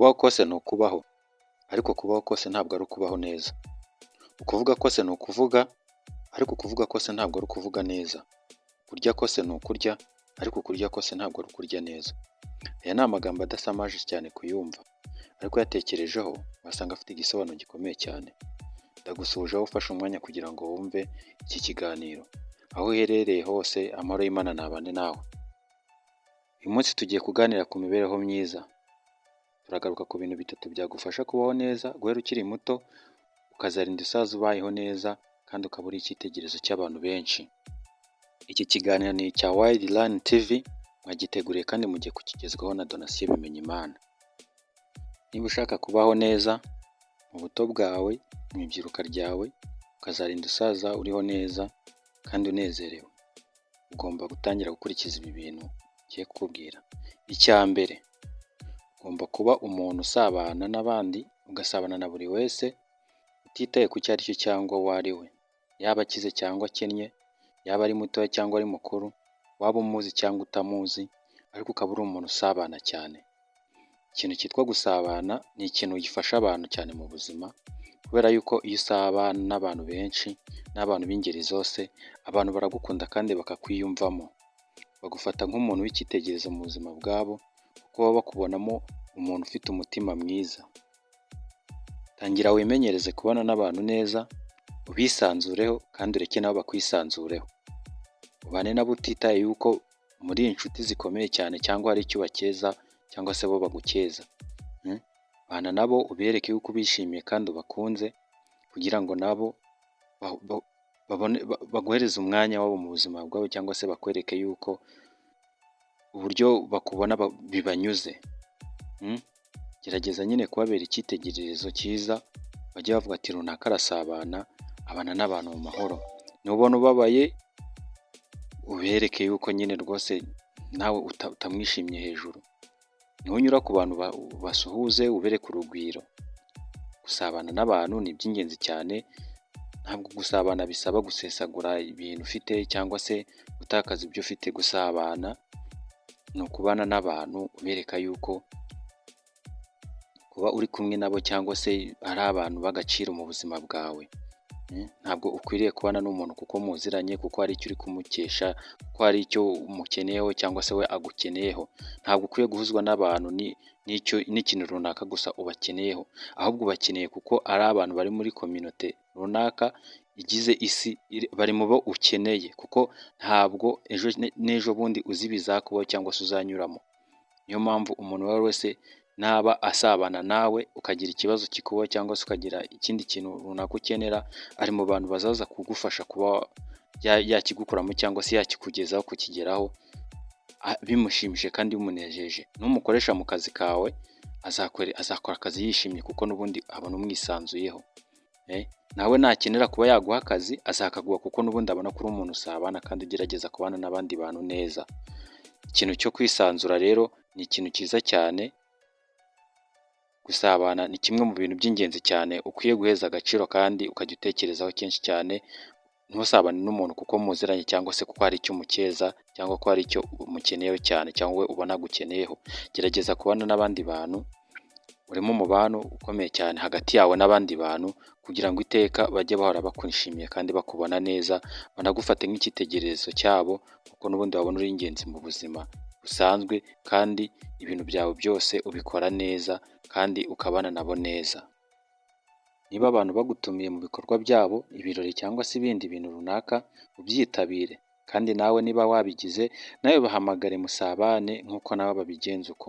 Kubaho kose ni ukubaho, ariko kubaho kose ntabwo ari ukubaho neza. Ukuvuga kose ni ukuvuga, ariko kuvuga kose ntabwo ari ukuvuga neza. Kurya kose ni ukurya, ariko kurya kose ntabwo ari ukurya neza. Aya ni amagambo adasamaje cyane kuyumva, ariko uyatekerejeho wasanga afite igisobanuro gikomeye cyane. Ndagusuhuje aho ufashe umwanya kugira ngo wumve iki kiganiro. Aho uherereye hose, amahoro y'Imana nabane nawe. Uyu munsi tugiye kuganira ku mibereho myiza. Turagaruka ku bintu bitatu byagufasha kubaho neza, guhera ukiri muto, ukazarinda usaza ubayeho neza, kandi ukaba uri icyitegererezo cy'abantu benshi. Iki kiganiro ni icya Wireline TV, mwagiteguriye kandi mugiye kukigezwaho na Donatien Bimenyimana. Niba ushaka kubaho neza mu buto bwawe, mu ibyiruka ryawe, ukazarinda usaza uriho neza kandi unezerewe, ugomba gutangira gukurikiza ibi bintu ngiye kukubwira. Icya mbere, ugomba kuba umuntu usabana n'abandi, ugasabana na buri wese, utitaye ku cyo ari cyo cyangwa uwo ari we. Yaba akize cyangwa akennye, yaba ari mutoya cyangwa ari mukuru, waba umuzi cyangwa utamuzi, ariko ukaba uri umuntu usabana cyane. Ikintu cyitwa gusabana ni ikintu gifasha abantu cyane mu buzima, kubera yuko iyo usabana n'abantu benshi, n'abantu b'ingeri zose, abantu baragukunda kandi bakakwiyumvamo. Bagufata nk'umuntu w'icyitegererezo mu buzima bwabo, kuko baba bakubonamo umuntu ufite umutima mwiza. Tangira wimenyereze kubana n'abantu neza, ubisanzureho kandi ureke nabo bakwisanzureho. Ubane nabo utitaye yuko muri inshuti zikomeye cyane cyangwa hari icyo ubakeza cyangwa se bo bagukeza. Bana nabo ubereke yuko ubishimiye kandi ubakunze, kugira ngo nabo baguhereze umwanya wabo mu buzima bwabo, cyangwa se bakwereke yuko uburyo bakubona bibanyuze. Gerageza nyine kubabera icyitegererezo cyiza, bajye bavuga ati runaka arasabana, abana n'abantu mu mahoro. Nubona ubabaye, ubereke yuko nyine rwose nawe utamwishimye hejuru. Nunyura ku bantu basuhuze, ubereke urugwiro. Gusabana n'abantu ni iby'ingenzi cyane, ntabwo gusabana bisaba gusesagura ibintu ufite cyangwa se gutakaza ibyo ufite. Gusabana ni ukubana n'abantu ubereka yuko kuba uri kumwe nabo cyangwa se ari abantu b'agaciro mu buzima bwawe. Ntabwo ukwiriye kubana n'umuntu kuko muziranye, kuko hari icyo uri kumukesha, kuko hari icyo umukeneyeho cyangwa se we agukeneyeho. Ntabwo ukwiye guhuzwa n'abantu n'ikintu runaka gusa ubakeneyeho, ahubwo ubakeneye kuko ari abantu bari muri community runaka igize isi, bari mu bo ukeneye, kuko ntabwo ejo n'ejo bundi uzi ibizakubaho cyangwa se uzanyuramo. Niyo mpamvu umuntu uwo ari we wese naba asabana nawe, ukagira ikibazo kikubaho cyangwa se ukagira ikindi kintu runaka ukenera, ari mu bantu bazaza kugufasha kuba yakigukuramo cyangwa se yakikugezaho kukigeraho bimushimishije kandi bimunejeje. N'umukoresha mu kazi kawe azakora akazi yishimye, kuko n'ubundi abona umwisanzuyeho. Nawe nakenera kuba yaguha akazi azakaguha, kuko n'ubundi abona ko uri umuntu usabana kandi ugerageza kubana n'abandi bantu neza. Ikintu cyo kwisanzura rero ni ikintu cyiza cyane. Gusabana ni kimwe mu bintu by'ingenzi cyane ukwiye guheza agaciro kandi ukajya utekerezaho kenshi cyane. Ntusabane n'umuntu kuko muziranye cyangwa se kuko hari icyo umukeza cyangwa ko hari icyo umukeneyeho cyane cyangwa we ubona agukeneyeho. Gerageza kubana n'abandi bantu, urimo umubano ukomeye cyane hagati yawe n'abandi bantu, kugira ngo iteka bajye bahora bakwishimiye kandi bakubona neza, banagufate nk'icyitegererezo cyabo, kuko n'ubundi babona uri ingenzi mu buzima busanzwe, kandi ibintu byawe byose ubikora neza kandi ukabana nabo neza. Niba abantu bagutumiye mu bikorwa byabo, ibirori cyangwa se ibindi bintu runaka, ubyitabire. Kandi nawe niba wabigize, nawe bahamagare musabane nk'uko nabo babigenza uko.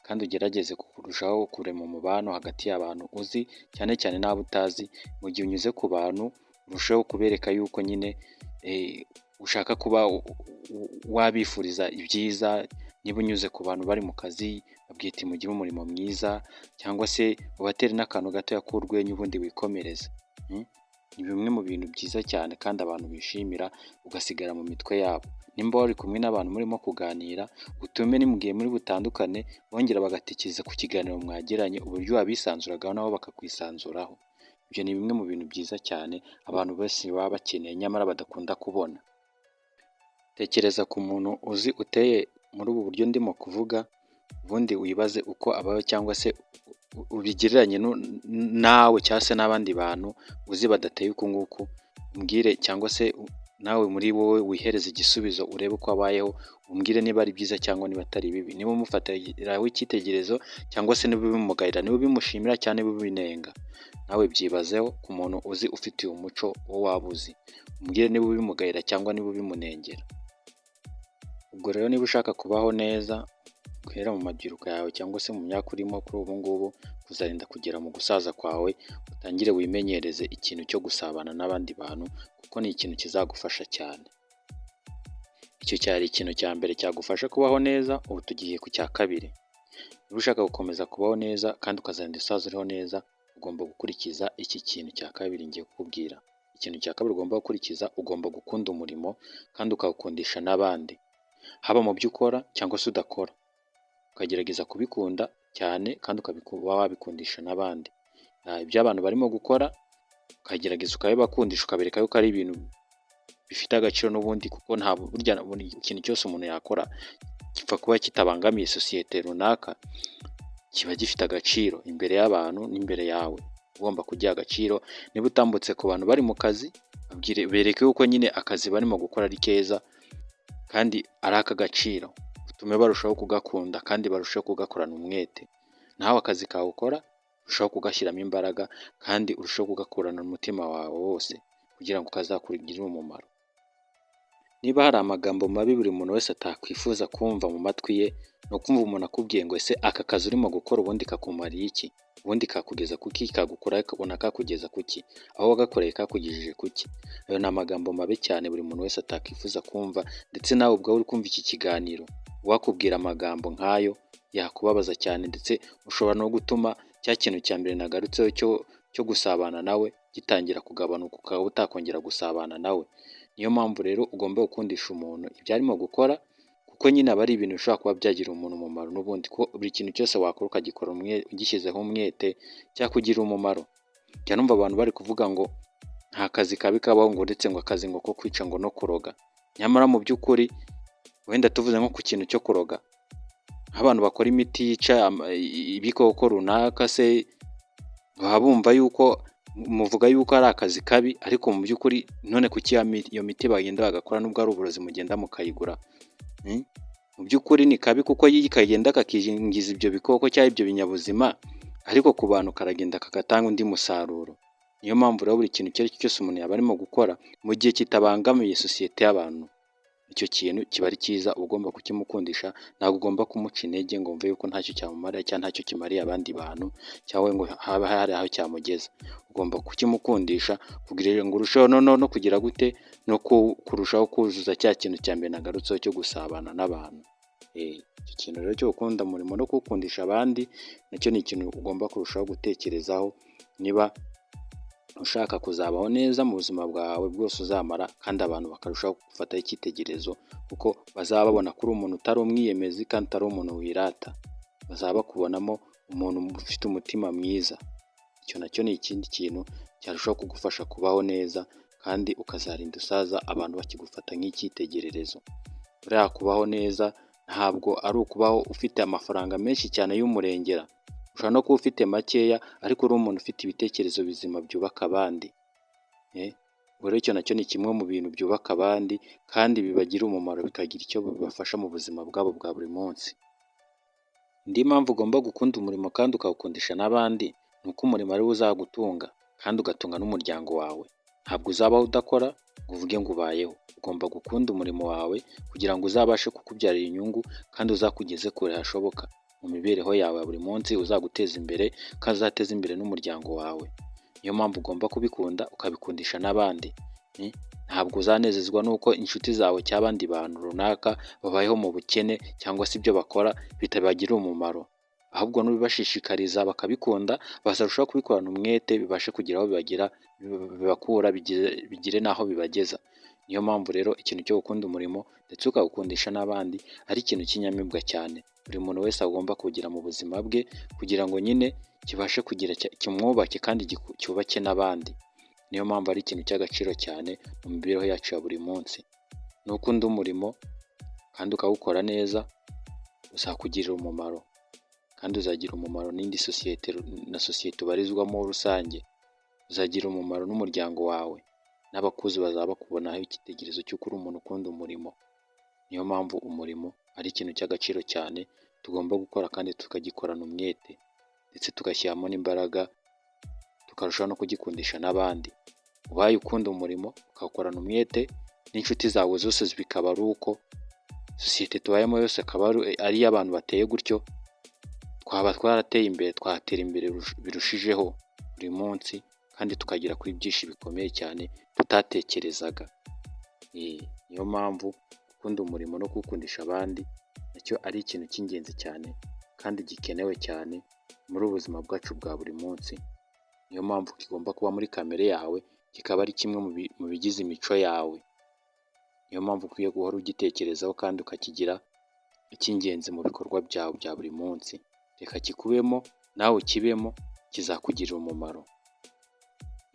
Kandi ugerageze kurushaho kurema umubano hagati y'abantu uzi, cyane cyane n'abo utazi. Mu gihe unyuze ku bantu, urusheho kubereka yuko nyine ushaka kuba wabifuriza ibyiza. Niba unyuze ku bantu bari mu kazi, babwite mugire umurimo mwiza, cyangwa se ubatere n'akantu gatoya k'urwenya ubundi wikomereze. Ni bimwe mu bintu byiza cyane kandi abantu bishimira, ugasigara mu mitwe yabo. Nimba wari kumwe n'abantu murimo kuganira, utume nimugiye muri butandukane, bongera bagatekereza ku kiganiro mwagiranye, uburyo wabisanzuragaho nabo bakakwisanzuraho. Ibyo ni bimwe mu bintu byiza cyane abantu bose baba bakeneye nyamara badakunda kubona. Tekereza ku muntu uzi uteye muri ubu buryo ndimo kuvuga, ubundi wibaze uko abaho cyangwa se ubigereranye nawe cyangwa se n'abandi bantu uzi badateye uku nguku, umbwire cyangwa se nawe muri wowe wihereze igisubizo urebe uko abayeho, umbwire niba ari byiza cyangwa niba atari bibi, niba umufatiraho icyitegererezo cyangwa se niba ubimugayira, niba ubimushimira cyangwa niba ubinenga. Nawe byibazeho ku muntu uzi ufitiye umuco wo waba uzi, umbwire niba ubimugayira cyangwa niba ubimunengera. Ubwo rero niba ushaka kubaho neza guhera mu mabyiruka yawe cyangwa se mu myaka urimo kuri ubu ngubu kuzarinda kugera mu gusaza kwawe, utangire wimenyereze ikintu cyo gusabana n'abandi bantu kuko ni ikintu kizagufasha cyane. Icyo cyari ikintu cya mbere cyagufasha kubaho neza. Ubu tugiye ku cya kabiri. Niba ushaka gukomeza kubaho neza kandi ukazarinda usaza uriho neza, ugomba gukurikiza iki kintu cya kabiri ngiye kukubwira. Ikintu cya kabiri ugomba gukurikiza, ugomba gukunda umurimo kandi ukawukundisha n'abandi, haba mu byo ukora cyangwa se udakora, ukagerageza kubikunda cyane kandi ukaba wabikundisha n'abandi. Ibyo abantu barimo gukora ukagerageza ukabibakundisha, ukabereka yuko ari ibintu bifite agaciro n'ubundi, kuko nta burya buri ikintu cyose umuntu yakora gipfa kuba kitabangamiye sosiyete runaka, kiba gifite agaciro imbere y'abantu n'imbere yawe, ugomba kugiha agaciro. Niba utambutse ku bantu bari mu kazi, bereke yuko nyine akazi barimo gukora ari keza kandi ari ak'agaciro, utume barushaho kugakunda kandi barushaho kugakorana umwete. Nawe akazi kawe ukora urushaho kugashyiramo imbaraga kandi urushaho kugakorana umutima wawe wose kugira ngo kazakugirire umumaro. Niba hari amagambo mabi buri muntu wese atakwifuza kumva mu matwi ye, ni ukumva umuntu akubwiye ngo ese aka kazi urimo gukora ubundi kakumariye iki, ubundi kakugeza kuki, kagukora kabona kakugeza kuki, aho wagakoreye kakugejeje kuki. Ayo ni amagambo mabi cyane buri muntu wese atakwifuza kumva, ndetse nawe ubwawe uri kumva iki kiganiro wakubwira amagambo nk'ayo yakubabaza cyane, ndetse ushobora no gutuma cya kintu cya mbere nagarutseho cyo gusabana nawe gitangira kugabanuka, ukaba utakongera gusabana nawe. Niyo mpamvu rero ugomba gukundisha umuntu ibyo arimo gukora, kuko nyine aba ari ibintu bishobora kuba byagirira umuntu umumaro n'ubundi, ko buri kintu cyose wakora ukagikora ugishyizeho umwete cyakugirira umumaro. Njya numva abantu bari kuvuga ngo nta kazi kabi kabaho, ngo ndetse ngo akazi ngo ko kwica ngo no kuroga. Nyamara mu by'ukuri wenda tuvuze nko ku kintu cyo kuroga, nk'abantu bakora imiti yica ibikoko runaka se, baba bumva yuko muvuga yuko ari akazi kabi, ariko mu by'ukuri none kuki iyo miti bagenda bagakora nubwo ari uburozi mugenda mukayigura? Mu by'ukuri ni kabi kuko kagenda kakingiza ibyo bikoko cyangwa ibyo binyabuzima, ariko ku bantu karagenda kagatanga undi musaruro. Niyo mpamvu rero buri kintu icyo ari cyo cyose umuntu yaba arimo gukora mu gihe kitabangamiye sosiyete y'abantu, icyo kintu kiba ari cyiza, uba ugomba kukimukundisha. Ntabwo ugomba kumuca intege ngo wumve yuko ntacyo cyamumarira cyangwa ntacyo kimariye abandi bantu, cyangwa ngo haba hari aho cyamugeza. Ugomba kukimukundisha kugira ngo urusheho no kugira gute, no kurushaho kuzuza cya kintu cya mbere nagarutseho cyo gusabana n'abantu. Icyo kintu rero cyo gukunda umurimo no kuwukundisha abandi, nacyo ni ikintu ugomba kurushaho gutekerezaho, niba ushaka kuzabaho neza mu buzima bwawe bwose uzamara, kandi abantu bakarushaho gufataho icyitegererezo, kuko bazaba babona kuri umuntu utari umwiyemezi kandi utari umuntu wirata, bazaba bakubonamo umuntu ufite umutima mwiza. Icyo nacyo ni ikindi kintu cyarushaho kugufasha kubaho neza kandi ukazarinda usaza abantu bakigufata nk'icyitegererezo. Buriya kubaho neza ntabwo ari ukubaho ufite amafaranga menshi cyane y'umurengera, ushobora no kuba ufite makeya ariko uri umuntu ufite ibitekerezo bizima byubaka abandi. Ubwo rero icyo nacyo ni kimwe mu bintu byubaka abandi kandi bibagira umumaro, bikagira icyo bibafasha mu buzima bwabo bwa buri munsi. Indi mpamvu ugomba gukunda umurimo kandi ukawukundisha n'abandi, ni uko umurimo ari wo uzagutunga kandi ugatunga n'umuryango wawe. Ntabwo uzabaho udakora ngo uvuge ngo ubayeho. Ugomba gukunda umurimo wawe kugira ngo uzabashe kukubyarira inyungu kandi uzakugeze kure hashoboka mu mibereho yawe ya buri munsi, uzaguteza imbere kandi uzateza imbere n'umuryango wawe. Niyo mpamvu ugomba kubikunda ukabikundisha n'abandi. Ntabwo uzanezezwa n'uko inshuti zawe cyangwa abandi bantu runaka babayeho mu bukene cyangwa se ibyo bakora bitabagirira umumaro, ahubwo n'ubibashishikariza bakabikunda, bazarushaho kubikorana umwete, bibashe kugira aho bibakura, bigire n'aho bibageza. Niyo mpamvu rero ikintu cyo gukunda umurimo ndetse ukawukundisha n'abandi ari ikintu cy'inyamibwa cyane buri muntu wese agomba kugira mu buzima bwe, kugira ngo nyine kibashe kugira kimwubake kandi cyubake n'abandi. Niyo mpamvu ari ikintu cy'agaciro cyane mu mibereho yacu ya buri munsi. Nukunda umurimo kandi ukawukora neza, uzakugirira umumaro kandi uzagira umumaro n'indi sosiyete na sosiyete ubarizwamo rusange, uzagira umumaro n'umuryango wawe n'abakuzi bazaba bakubonaho icyitegererezo cy'uko uri umuntu ukunda umurimo. Niyo mpamvu umurimo ari ikintu cy'agaciro cyane tugomba gukora kandi tukagikorana umwete ndetse tugashyiramo n'imbaraga, tukarushaho no kugikundisha n'abandi. Ubaye ukunda umurimo ukawukorana umwete n'inshuti zawe zose bikaba ari uko, sosiyete tubayemo yose akaba ari iy'abantu bateye gutyo, twaba twarateye imbere, twatera imbere birushijeho buri munsi kandi tukagera kuri byinshi bikomeye cyane tutatekerezaga. Niyo mpamvu gukunda umurimo no kuwukundisha abandi nacyo ari ikintu cy'ingenzi cyane kandi gikenewe cyane muri ubu buzima bwacu bwa buri munsi. Niyo mpamvu kigomba kuba muri kamere yawe, kikaba ari kimwe mu bigize imico yawe. Niyo mpamvu ukwiye guhora ugitekerezaho kandi ukakigira icy'ingenzi mu bikorwa byawe bya buri munsi. Reka kikubemo nawe ukibemo, kizakugirira umumaro.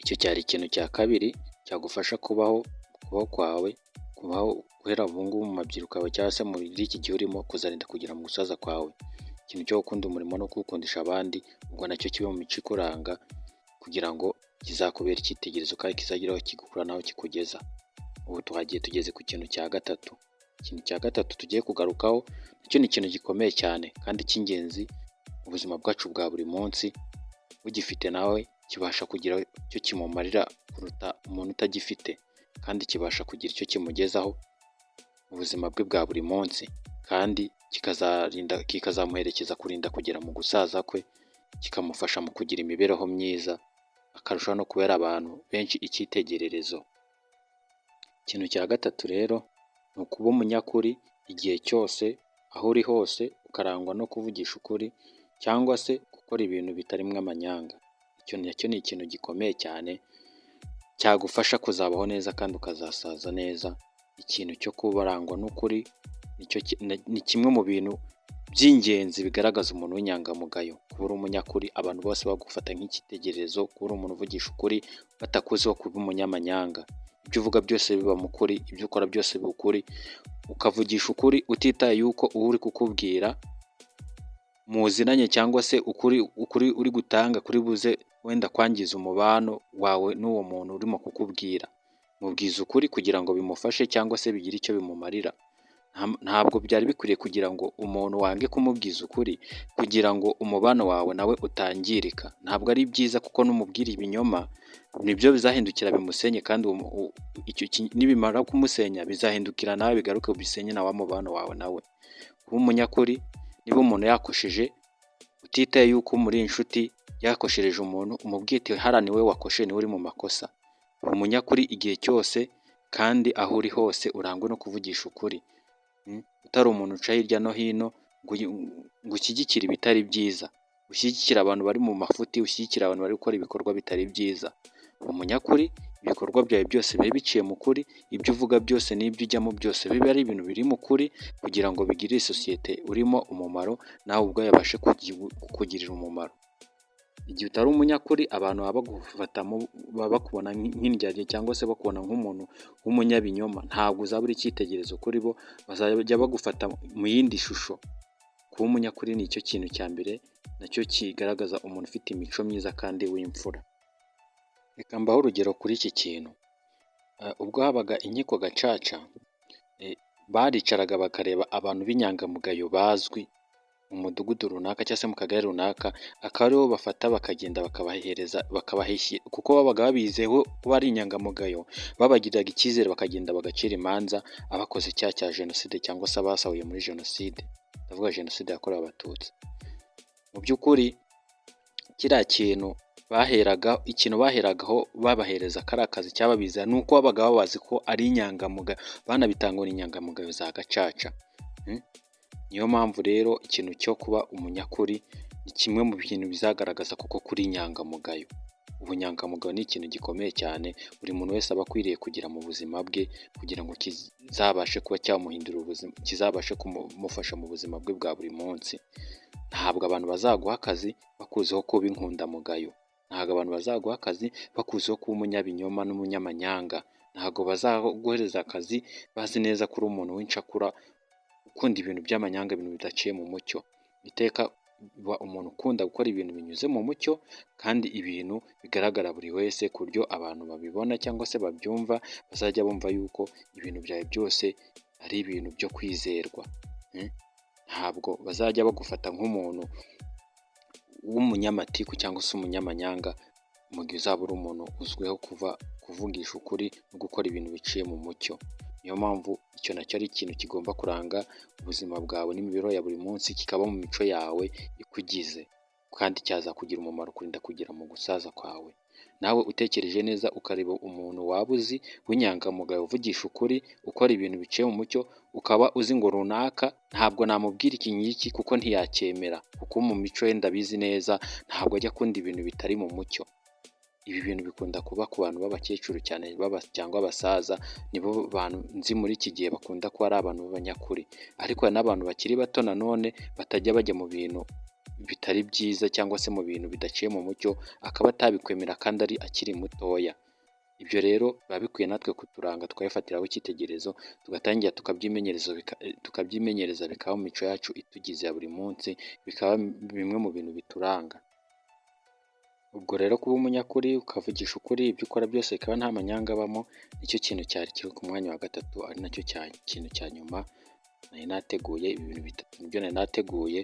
Icyo cyari ikintu cya kabiri cyagufasha kubaho kwawe, kubaho guhera ubu ngubu mu mabyiruka yawe cyangwa se muri iki gihe urimo kuzarinda kugera mu gusaza kwawe. Ikintu cyo gukunda umurimo no kuwukundisha abandi, ubwo nacyo kibe mu mico ikuranga kugira ngo kizakubera icyitegererezo kandi kizagira aho kigukura n'aho kikugeza. Ubu tugeze ku kintu cya gatatu. Ikintu cya gatatu tugiye kugarukaho nacyo ni ikintu gikomeye cyane kandi cy'ingenzi mu buzima bwacu bwa buri munsi. Ugifite nawe kibasha kugira icyo kimumarira kuruta umuntu utagifite, kandi kibasha kugira icyo kimugezaho mu buzima bwe bwa buri munsi, kandi kikazamuherekeza kurinda kugera mu gusaza kwe, kikamufasha mu kugira imibereho myiza, akarushaho no kubera abantu benshi icyitegererezo. Ikintu cya gatatu rero ni ukuba umunyakuri igihe cyose, aho uri hose, ukarangwa no kuvugisha ukuri cyangwa se gukora ibintu bitarimo amanyanga. Icyo nacyo ni ikintu gikomeye cyane cyagufasha kuzabaho neza kandi ukazasaza neza. Ikintu cyo kubarangwa n'ukuri ni kimwe mu bintu by'ingenzi bigaragaza umuntu w'inyangamugayo. Kuba uri umunyakuri, abantu bose bagufata nk'icyitegererezo, kuba uri umuntu uvugisha ukuri batakuziho kuba umunyamanyanga. Ibyo uvuga byose biba mu kuri, ibyo ukora byose biba ukuri, ukavugisha ukuri utitaye yuko uwo uri kukubwira muzinanye cyangwa se ukuri uri gutanga kuri buze wenda kwangiza umubano wawe n'uwo muntu urimo kukubwira. Mubwiza ukuri kugira ngo bimufashe cyangwa se bigire icyo bimumarira. Ntabwo byari bikwiriye kugira ngo umuntu wange kumubwiza ukuri kugira ngo umubano wawe nawe utangirika. Ntabwo ari byiza kuko numubwira ibinyoma nibyo bizahindukira bimusenye, kandi nibimara kumusenya bizahindukira nawe bigaruke bisenye na wa mubano wawe nawe. Kuba umunyakuri, niba umuntu yakosheje utitaye yuko muri inshuti yakoshereje umuntu, umubwire uti hara niwe wakoshe, niwe uri mu makosa. Umunyakuri igihe cyose kandi aho uri hose urangwe no kuvugisha ukuri. Utari umuntu uca hirya no hino ngo ushyigikire ibitari byiza, ushyigikira abantu bari mu mafuti, ushyigikira abantu bari gukora ibikorwa bitari byiza. Umunyakuri, ibikorwa byawe byose bibe biciye mu kuri, ibyo uvuga byose n'ibyo ujyamo byose bibe ari ibintu biri mu kuri, kugira ngo bigirire sosiyete urimo umumaro, nawe ubwawe yabashe kukugirira umumaro. Igihe utari umunyakuri, abantu baba bakubona nk'indyarya cyangwa se bakubona nk'umuntu w'umunyabinyoma. Ntabwo uzaba uri icyitegererezo kuri bo, bazajya bagufata mu yindi shusho. Kuba umunyakuri ni icyo kintu cya mbere nacyo kigaragaza umuntu ufite imico myiza kandi w'imfura. Reka mbaho urugero kuri iki kintu. Ubwo habaga inkiko gacaca, baricaraga bakareba abantu b'inyangamugayo bazwi mu mudugudu runaka cyangwa se mu kagari runaka, akaba aribo bafata bakagenda bakabaheshyira, kuko babaga babizeho kuba ari inyangamugayo, babagiriraga icyizere bakagenda bagacira imanza abakoze icyaha cya jenoside cyangwa se abasahuye muri jenoside. Ndavuga jenoside yakorewe abatutsi. Mu by'ukuri kiriya kintu baheragaho babahereza kariya kazi cyababizera, ni uko babaga babazi ko ari inyangamugayo, banabitanga ngo ni inyangamugayo za gacaca. Niyo mpamvu rero ikintu cyo kuba umunyakuri ni kimwe mu bintu bizagaragaza koko kuri inyangamugayo. Ubunyangamugayo ni ikintu gikomeye cyane buri muntu wese aba akwiriye kugira mu buzima bwe, kugira ngo kizabashe kuba cyamuhindura ubuzima, kizabashe kumufasha mu buzima bwe bwa buri munsi. Ntabwo abantu bazaguha akazi bakuziho kuba inkundamugayo. Ntabwo abantu bazaguha akazi bakuziho kuba umunyabinyoma n'umunyamanyanga. Ntabwo bazaguhereza akazi bazi neza ko uri umuntu w'incakura ukunda ibintu by'amanyanga, ibintu bidaciye mu mucyo. Iteka uba umuntu ukunda gukora ibintu binyuze mu mucyo kandi ibintu bigaragara buri wese, ku buryo abantu babibona cyangwa se babyumva bazajya bumva yuko ibintu byawe byose ari ibintu byo kwizerwa. Ntabwo bazajya bagufata nk'umuntu w'umunyamatiku cyangwa se umunyamanyanga, mu gihe uzaba uri umuntu uzwiho kuvugisha ukuri no gukora ibintu biciye mu mucyo. Niyo mpamvu icyo nacyo ari ikintu kigomba kuranga ubuzima bwawe n'imibereho ya buri munsi, kikaba mu mico yawe ikugize, kandi cyaza kugira umumaro kurinda kugera mu gusaza kwawe. Nawe utekereje neza ukareba umuntu waba uzi w'inyangamugayo, uvugisha ukuri, ukora ibintu biciye mu mucyo, ukaba uzi ngo runaka ntabwo namubwira iki ngiki kuko ntiyacyemera, kuko mu mico ye ndabizi neza ntabwo ajya akunda ibintu bitari mu mucyo. Ibi bintu bikunda kuba ku bantu b'abakecuru cyane cyangwa abasaza, nibo bantu nzi muri iki gihe bakunda kuba ari abantu b'abanyakuri. Ariko hari n'abantu bakiri bato nanone batajya bajya mu bintu bitari byiza cyangwa se mu bintu bidaciye mu mucyo, akaba atabikwemera kandi akiri mutoya. Ibyo rero biba bikwiye natwe kuturanga, tukabifatiraho icyitegererezo, tugatangira tukabyimenyereza bikaba mu mico yacu itugize ya buri munsi, bikaba bimwe mu bintu bituranga. Ubwo rero kuba umunyakuri, ukavugisha ukuri, ibyo ukora byose bikaba nta manyanga abamo, nicyo kintu cyari kiri ku mwanya wa gatatu, ari nacyo kintu cya nyuma nari nateguye. Ibi bintu bitatu nibyo nari nateguye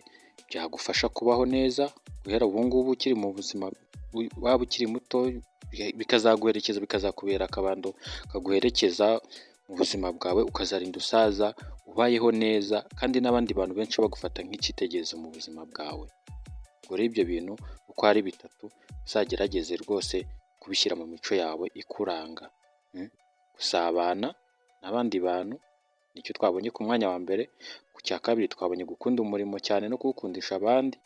byagufasha kubaho neza guhera ubu ngubu ukiri mu buzima, waba ukiri muto, bikazaguherekeza, bikazakubera akabando kaguherekeza mu buzima bwawe, ukazarinda usaza ubayeho neza, kandi n'abandi bantu benshi bagufata nk'icyitegererezo mu buzima bwawe. Ubwo rero ibyo bintu uko ari bitatu uzagerageze rwose kubishyira mu mico yawe ikuranga. Gusabana n'abandi bantu nicyo twabonye ku mwanya wa mbere. Ku cya kabiri twabonye gukunda umurimo cyane no kuwukundisha abandi.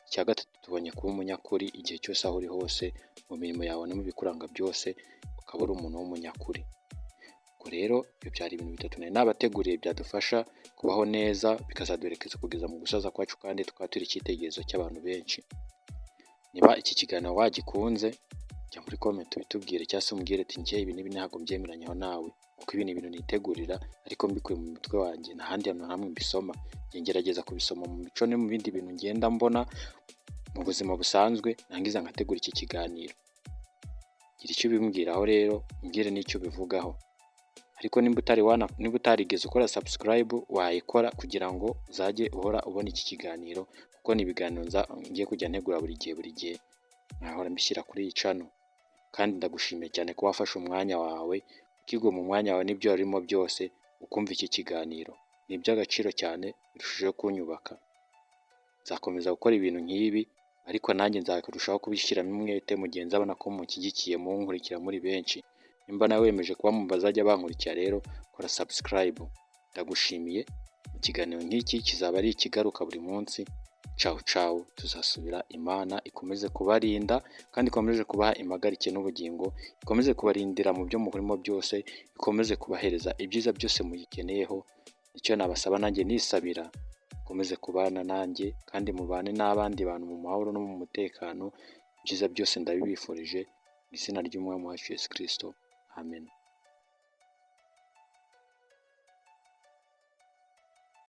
Icya gatatu tubonye kuba umunyakuri igihe cyose aho uri hose, mu mirimo yawe no mu bikuranga byose ukaba uri umuntu w'umunyakuri. Ubwo rero ibyo byari ibintu bitatu nari nabateguriye byadufasha kubaho neza, bikazaduherekeza kugeza mu gusaza kwacu, kandi tukaba turi icyitegererezo cy'abantu benshi. Niba iki kiganiro wagikunze, jya muri comment ubitubwire, cyangwa se umbwire ati njye ibi n'ibi ntabwo mbyemeranyaho nawe, kuko ibi ni ibintu nitegurira ariko mbikuye mu mutwe wanjye, nta handi hantu hamwe mbisoma. Njye ngerageza kubisoma mu mico no mu bindi bintu ngenda mbona mu buzima busanzwe, nangiza ngategura iki kiganiro. Gira icyo ubimbwiraho rero, umbwire n'icyo ubivugaho. Ariko niba utarigeze ukora subscribe, wayikora kugira ngo uzajye uhora ubona iki kiganiro, kuko ni ibiganiro ngiye kujya ntegura buri gihe nkahora mbishyira kuri iyi channel. Kandi ndagushimiye cyane ko wafashe umwanya wawe, ukigwa mu mwanya wawe n'ibyo warimo byose, ukumva iki kiganiro. Ni iby'agaciro cyane, birushijeho kunyubaka. Nzakomeza gukora ibintu nk'ibi, ariko nanjye nzakarushaho kubishyiramo umwete mu gihe nzabona ko munshyigikiye, munkurikira muri benshi. Nimba nawe wemeje kuba mu bazajya bankurikira rero, kora subscribe. Ndagushimiye. Ikiganiro nk'iki kizaba ari ikigaruka buri munsi. Ciao ciao, tuzasubira. Imana ikomeze kubarinda kandi ikomeze kubaha impagarike n'ubugingo, ikomeze kubarindira mu byo murimo byose, ikomeze kubahereza ibyiza byose muyikeneyeho. Icyo nabasaba nanjye nisabira, ikomeze kubana nanjye kandi mubane n'abandi bantu mu mahoro no mu mutekano. Ibyiza byose ndabibifurije mu izina ry'Umwami wacu Yesu Kristo. Amen.